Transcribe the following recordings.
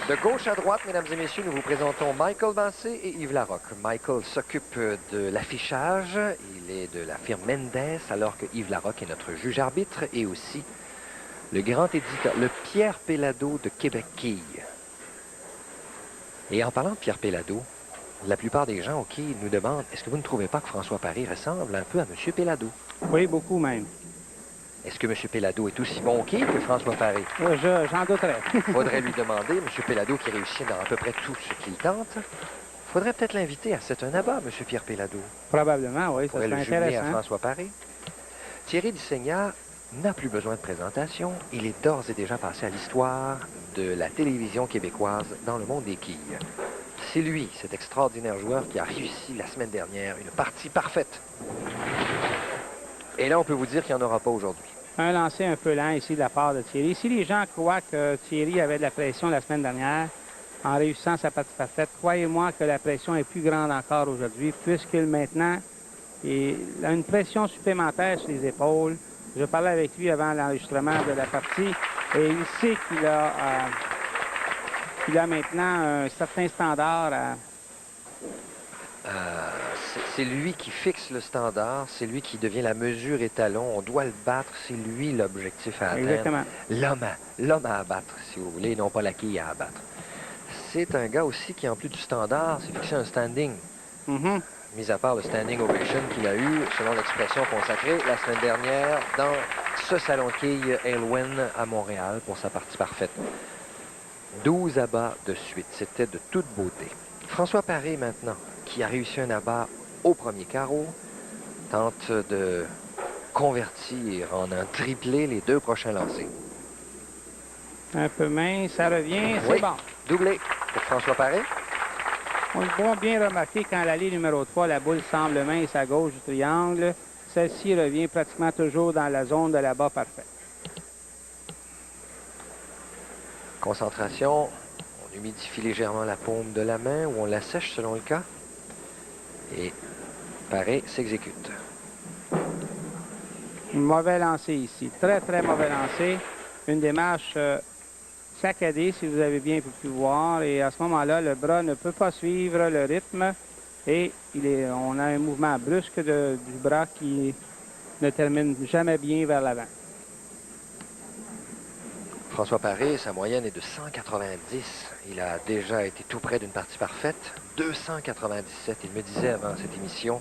De gauche à droite, mesdames et messieurs, nous vous présentons Michael Massé et Yves Larocque. Michael s'occupe de l'affichage, il est de la firme Mendes, alors que Yves Larocque est notre juge-arbitre et aussi le grand éditeur, le Pierre Pellado de Québec Quille. Et en parlant de Pierre Pellado, la plupart des gens au quai nous demandent, est-ce que vous ne trouvez pas que François Paré ressemble un peu à M. Pellado? Oui, beaucoup même. Est-ce que M. Pellado est aussi bon au quai que François Paré? J'en douterais. Faudrait lui demander, M. Pellado qui réussit dans à peu près tout ce qu'il tente, faudrait peut-être l'inviter à C'est un abat, M. Pierre Pellado. Probablement, oui, ça Pourrait serait le jumeler à intéressant. François Paré. Thierry Dissegna n'a plus besoin de présentation. Il est d'ores et déjà passé à l'histoire de la télévision québécoise dans le monde des quilles. C'est lui, cet extraordinaire joueur, qui a réussi la semaine dernière une partie parfaite. Et là, on peut vous dire qu'il n'y en aura pas aujourd'hui. Un lancer un peu lent ici de la part de Thierry. Si les gens croient que Thierry avait de la pression la semaine dernière en réussissant sa partie parfaite, croyez-moi que la pression est plus grande encore aujourd'hui, puisqu'il maintenant il a une pression supplémentaire sur les épaules. Je parlais avec lui avant l'enregistrement de la partie et il sait qu'il a maintenant un certain standard à... C'est lui qui fixe le standard, c'est lui qui devient la mesure étalon. On doit le battre, c'est lui l'objectif à atteindre. Exactement. L'homme à abattre, si vous voulez, non pas la quille à abattre. C'est un gars aussi qui, en plus du standard, s'est fixé un standing. Mis à part le standing ovation qu'il a eu, selon l'expression consacrée, la semaine dernière dans ce salon de quilles Aylwin à Montréal pour sa partie parfaite. 12 abats de suite, c'était de toute beauté. François Paré, maintenant, qui a réussi un abat au premier carreau, tente de convertir en un triplé les deux prochains lancers. Un peu mince, ça revient, c'est Oui, bon. doublé pour François Paré. On pourra bien remarquer quand l'allée numéro 3, la boule semble mince à gauche du triangle. Celle-ci revient pratiquement toujours dans la zone de l'abat parfait. Concentration, on humidifie légèrement la paume de la main ou on la sèche selon le cas. Et Paré s'exécute. Mauvais lancer ici. Très, très mauvais lancer. Une démarche saccadée, si vous avez bien pu voir. Et à ce moment-là, le bras ne peut pas suivre le rythme. Et on a un mouvement brusque du bras qui ne termine jamais bien vers l'avant. François Paré, sa moyenne est de 190. Il a déjà été tout près d'une partie parfaite. 297, il me disait avant cette émission.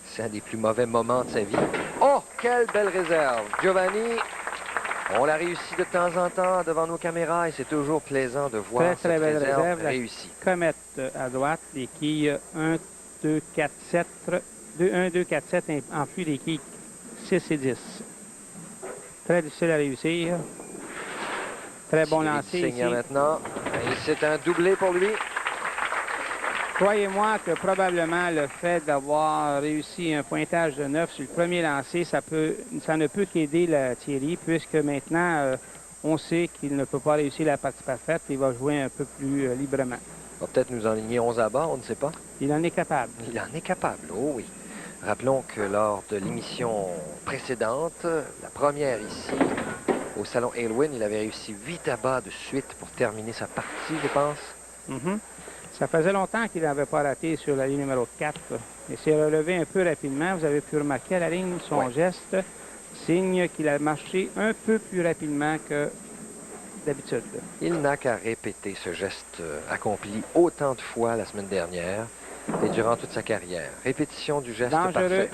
C'est un des plus mauvais moments de sa vie. Oh, quelle belle réserve! Giovanni, on l'a réussi de temps en temps devant nos caméras et c'est toujours plaisant de voir Très, très cette belle réserve réserve. réussie. Comète à droite, les quilles 1, 2, 4, 7. 1, 2, 4, 7 enfouit les quilles 6 et 10. Très difficile à réussir. Très bon lancer ici. Maintenant. Et c'est un doublé pour lui. Croyez-moi que probablement le fait d'avoir réussi un pointage de 9 sur le premier lancer, ça ne peut qu'aider Thierry, puisque maintenant, on sait qu'il ne peut pas réussir la partie parfaite. Il va jouer un peu plus librement. Il va peut-être nous enligner 11 abats, on ne sait pas. Il en est capable. Il en est capable, oh oui. Rappelons que lors de l'émission précédente, la première ici, au salon Aylwin, il avait réussi 8 abats de suite pour terminer sa partie, je pense. Ça faisait longtemps qu'il n'avait pas raté sur la ligne numéro 4. Il s'est relevé un peu rapidement. Vous avez pu remarquer à la ligne son geste, signe qu'il a marché un peu plus rapidement que d'habitude. Il n'a qu'à répéter ce geste accompli autant de fois la semaine dernière et durant toute sa carrière. Répétition du geste dangereux. Parfait.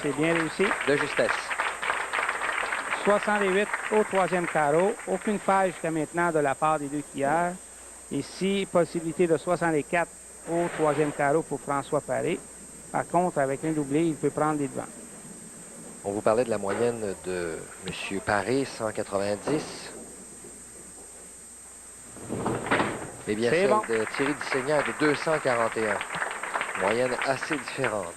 C'est bien réussi. De justesse. 68 au troisième carreau. Aucune faille jusqu'à maintenant de la part des deux quilleurs. Ici, possibilité de 64 au troisième carreau pour François Paré. Par contre, avec un doublé, il peut prendre les devants. On vous parlait de la moyenne de M. Paré, 190. Eh bien, celle de Thierry Dissegna est de 241. Moyenne assez différente.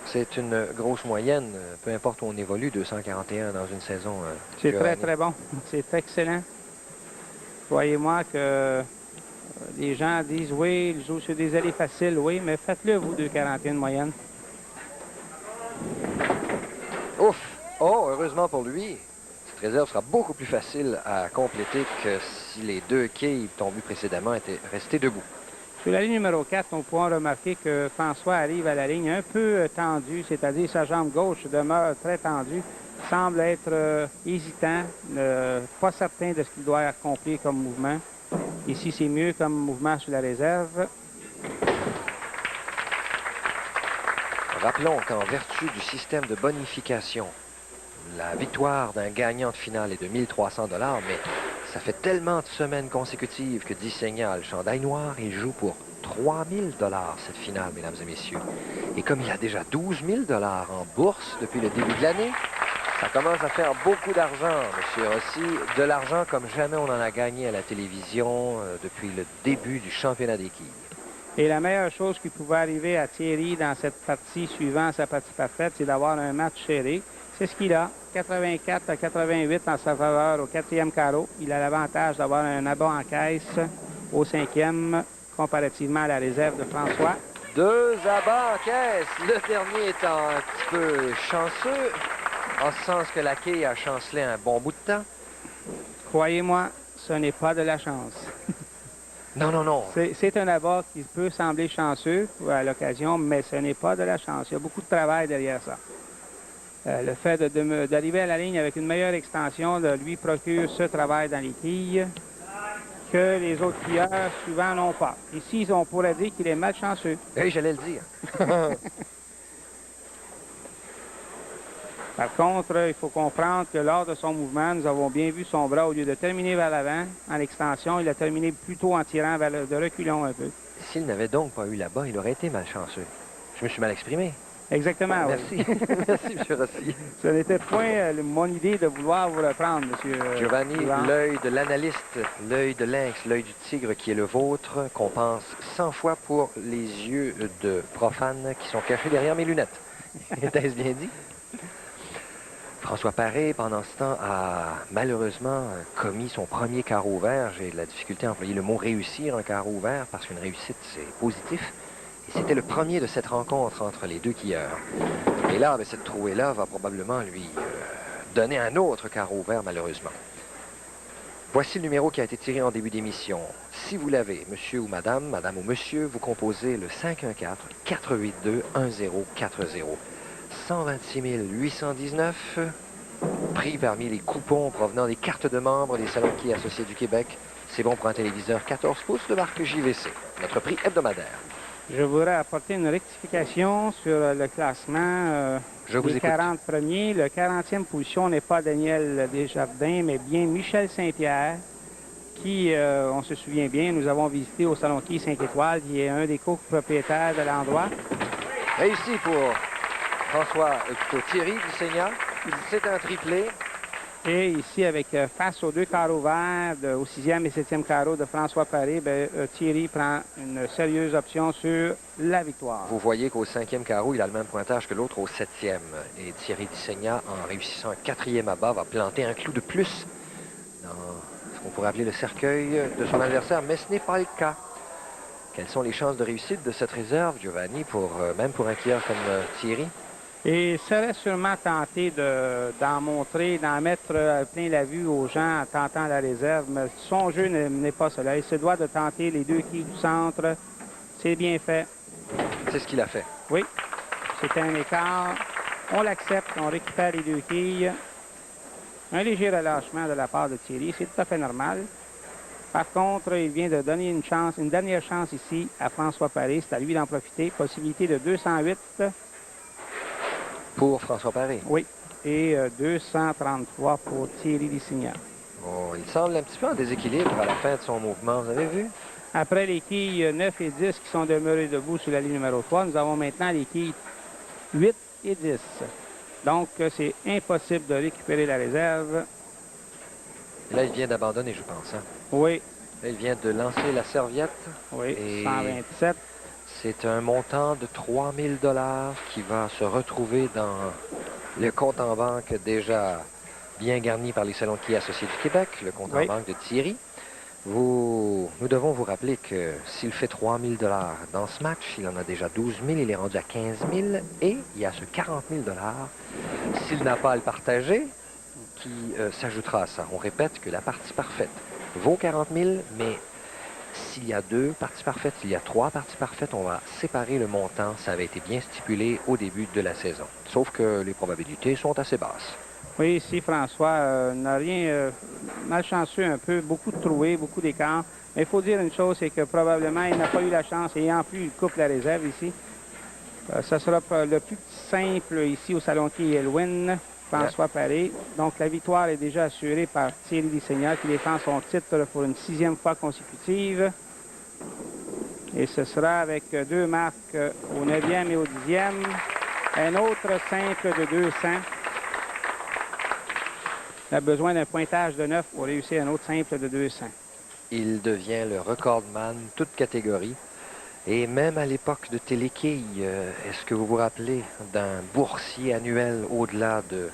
C'est une grosse moyenne, peu importe où on évolue, 241 dans une saison. C'est très, très bon. C'est excellent. Croyez-moi que les gens disent, oui, ils jouent sur des allées faciles, oui, mais faites-le, vous, 2,41 de moyenne. Ouf! Oh, heureusement pour lui. C'est réserve sera beaucoup plus facile à compléter que si les deux quilles qu'on vu précédemment étaient restées debout. Sur la ligne numéro 4, on pourra remarquer que François arrive à la ligne un peu tendue, c'est-à-dire sa jambe gauche demeure très tendue, semble être hésitant, pas certain de ce qu'il doit accomplir comme mouvement. Ici, c'est mieux comme mouvement sur la réserve. Rappelons qu'en vertu du système de bonification, la victoire d'un gagnant de finale est de 1 300 $, mais ça fait tellement de semaines consécutives que Dissegna a le chandail noir, il joue pour 3 000 $ cette finale, mesdames et messieurs. Et comme il a déjà 12 000 $ en bourse depuis le début de l'année, ça commence à faire beaucoup d'argent, monsieur Rossi. De l'argent comme jamais on en a gagné à la télévision depuis le début du championnat des quilles. Et la meilleure chose qui pouvait arriver à Thierry dans cette partie suivant sa partie parfaite, c'est d'avoir un match serré. C'est ce qu'il a. 84 à 88 en sa faveur au 4e carreau. Il a l'avantage d'avoir un abat en caisse au 5e comparativement à la réserve de François. 2 abats en caisse. Le dernier étant un petit peu chanceux, en ce sens que la quille a chancelé un bon bout de temps. Croyez-moi, ce n'est pas de la chance. Non, non, non. C'est un abat qui peut sembler chanceux à l'occasion, mais ce n'est pas de la chance. Il y a beaucoup de travail derrière ça. Le fait d'arriver à la ligne avec une meilleure extension lui procure ce travail dans les quilles que les autres quilleurs souvent n'ont pas. Ici, on pourrait dire qu'il est malchanceux. Oui, j'allais le dire. Par contre, il faut comprendre que lors de son mouvement, nous avons bien vu son bras, au lieu de terminer vers l'avant, en extension, il a terminé plutôt en tirant vers de reculons un peu. S'il n'avait donc pas eu là-bas, il aurait été malchanceux. Je me suis mal exprimé. Exactement, Merci. oui. Merci, M. Rossi. Ce n'était point mon idée de vouloir vous reprendre, M. Giovanni, l'œil de l'analyste, l'œil de lynx, l'œil du tigre qui est le vôtre, qu'on pense 100 fois pour les yeux de profanes qui sont cachés derrière mes lunettes. Était-ce bien dit? François Paré, pendant ce temps, a malheureusement commis son premier carreau vert. J'ai de la difficulté à employer le mot réussir un carreau vert parce qu'une réussite, c'est positif. Et c'était le premier de cette rencontre entre les deux quilleurs. Et là, ben, cette trouée-là va probablement lui donner un autre carreau vert, malheureusement. Voici le numéro qui a été tiré en début d'émission. Si vous l'avez, monsieur ou madame, madame ou monsieur, vous composez le 514-482-1040. 126 819, pris parmi les coupons provenant des cartes de membres des Salons Quilles Associés du Québec. C'est bon pour un téléviseur 14 pouces de marque JVC. Notre prix hebdomadaire. Je voudrais apporter une rectification sur le classement des 40 premiers. Le 40e position n'est pas Daniel Desjardins, mais bien Michel Saint-Pierre, qui, on se souvient bien, nous avons visité au Salon Quilles 5 étoiles, qui est un des copropriétaires de l'endroit. Réussi pour François, plutôt Thierry Dissegna. C'est un triplé. Et ici, avec face aux deux carreaux verts, au 6e et 7e carreau de François Paré, Thierry prend une sérieuse option sur la victoire. Vous voyez qu'au 5e carreau, il a le même pointage que l'autre au 7e. Et Thierry Dissegna, en réussissant un 4e abat, va planter un clou de plus dans ce qu'on pourrait appeler le cercueil de son adversaire, mais ce n'est pas le cas. Quelles sont les chances de réussite de cette réserve, Giovanni, même pour un quilleur comme Thierry? Et serait sûrement tenté d'en montrer, d'en mettre plein la vue aux gens en tentant la réserve, mais son jeu n'est pas cela. Il se doit de tenter les deux quilles du centre. C'est bien fait. C'est ce qu'il a fait. Oui, c'était un écart. On l'accepte, on récupère les deux quilles. Un léger relâchement de la part de Thierry, c'est tout à fait normal. Par contre, il vient de donner une dernière chance ici à François Paré. C'est à lui d'en profiter. Possibilité de 208. Pour François Paré. Oui. Et 233 pour Thierry Dissegna. Oh, il semble un petit peu en déséquilibre à la fin de son mouvement. Vous avez vu? Après les quilles 9 et 10 qui sont demeurées debout sur la ligne numéro 3, nous avons maintenant les quilles 8 et 10. Donc, c'est impossible de récupérer la réserve. Et là, il vient d'abandonner, je pense. Hein? Oui. Là, il vient de lancer la serviette. Oui, et 127. C'est un montant de 3 000 $ qui va se retrouver dans le compte en banque déjà bien garni par les Salons Quilles Associés du Québec, le compte en banque de Thierry. Nous devons vous rappeler que s'il fait 3 000 $ dans ce match, il en a déjà 12 000, il est rendu à 15 000 et il y a ce 40 000 $. S'il n'a pas à le partager, qui s'ajoutera à ça. On répète que la partie parfaite vaut 40 000, mais s'il y a 2 parties parfaites, s'il y a 3 parties parfaites, on va séparer le montant. Ça avait été bien stipulé au début de la saison. Sauf que les probabilités sont assez basses. Oui, ici, François n'a rien malchanceux un peu, beaucoup de trouées, beaucoup d'écarts. Mais il faut dire une chose, c'est que probablement, il n'a pas eu la chance, et en plus, il coupe la réserve ici. Ça sera le plus simple ici au Salon Quai Elwyn, François Paré. Donc, la victoire est déjà assurée par Thierry Dissegna qui défend son titre pour une 6e fois consécutive. Et ce sera avec 2 marques au 9e et au 10e. Un autre simple de 200. Il a besoin d'un pointage de 9 pour réussir un autre simple de 200. Il devient le recordman, toute catégorie. Et même à l'époque de Téléquille, est-ce que vous vous rappelez d'un boursier annuel au-delà de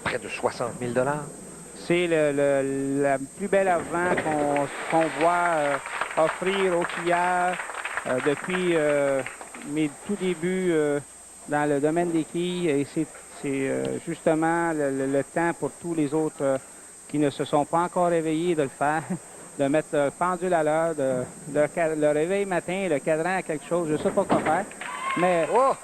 près de 60 000 $? C'est la plus belle argent qu'on voit offrir aux quilleurs depuis mes tout débuts dans le domaine des quilles. Et c'est justement le temps pour tous les autres qui ne se sont pas encore réveillés de le faire. De mettre le pendule à l'heure, le réveil matin, le cadran à quelque chose, je ne sais pas quoi faire. Mais oh,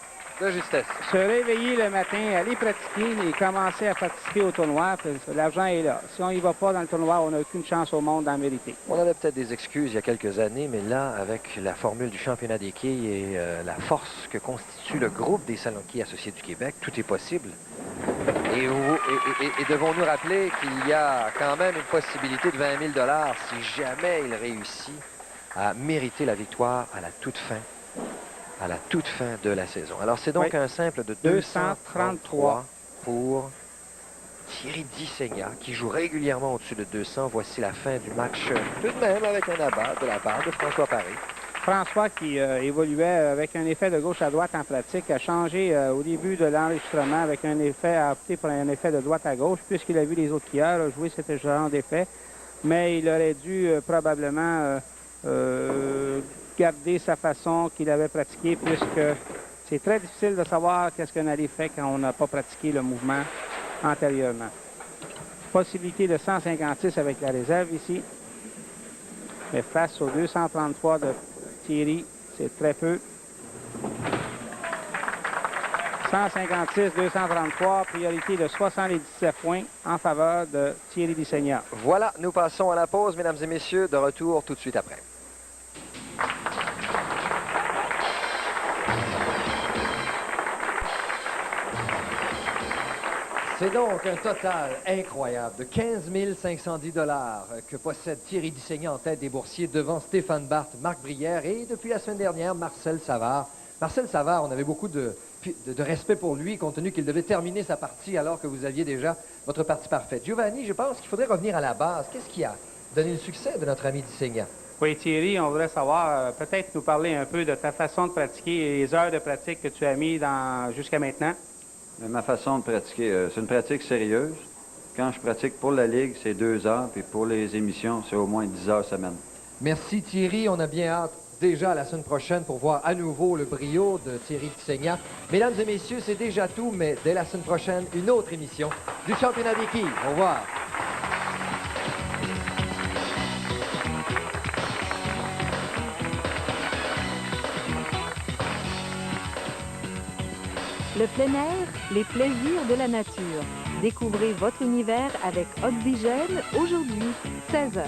de justesse. Se réveiller le matin, aller pratiquer et commencer à participer au tournoi, l'argent est là. Si on n'y va pas dans le tournoi, on n'a aucune chance au monde d'en mériter. On avait peut-être des excuses il y a quelques années, mais là, avec la formule du championnat des quilles et la force que constitue le groupe des salons quilles associés du Québec, tout est possible. Et devons-nous rappeler qu'il y a quand même une possibilité de 20 000 $ si jamais il réussit à mériter la victoire à la toute fin de la saison. Alors, c'est donc un simple de 233 pour Thierry Dissegna, qui joue régulièrement au-dessus de 200. Voici la fin du match, tout de même avec un abat de la part de François Paré. François, qui évoluait avec un effet de gauche à droite en pratique, a changé au début de l'enregistrement avec un effet, a opté pour un effet de droite à gauche, puisqu'il a vu les autres quilleurs jouer ce genre d'effet. Mais il aurait dû probablement garder sa façon qu'il avait pratiquée, puisque c'est très difficile de savoir qu'est-ce qu'un aller fait quand on n'a pas pratiqué le mouvement antérieurement. Possibilité de 156 avec la réserve ici. Mais face aux 233 de Thierry, c'est très peu. 156, 233, priorité de 77 points en faveur de Thierry Dissegna. Voilà, nous passons à la pause, mesdames et messieurs, de retour tout de suite après. C'est donc un total incroyable de 15 510 $ que possède Thierry Dissegna en tête des boursiers devant Stéphane Barth, Marc Brière et depuis la semaine dernière, Marcel Savard. Marcel Savard, on avait beaucoup de respect pour lui compte tenu qu'il devait terminer sa partie alors que vous aviez déjà votre partie parfaite. Giovanni, je pense qu'il faudrait revenir à la base. Qu'est-ce qui a donné le succès de notre ami Dissegna? Oui, Thierry, on voudrait savoir, peut-être nous parler un peu de ta façon de pratiquer et les heures de pratique que tu as mis jusqu'à maintenant. Ma façon de pratiquer, c'est une pratique sérieuse. Quand je pratique pour la Ligue, c'est 2 heures, puis pour les émissions, c'est au moins 10 heures semaine. Merci Thierry, on a bien hâte déjà la semaine prochaine pour voir à nouveau le brio de Thierry Dissegna. Mesdames et messieurs, c'est déjà tout, mais dès la semaine prochaine, une autre émission du championnat des quilles. Au revoir. Le plein air, les plaisirs de la nature. Découvrez votre univers avec Oxygène, aujourd'hui, 16h.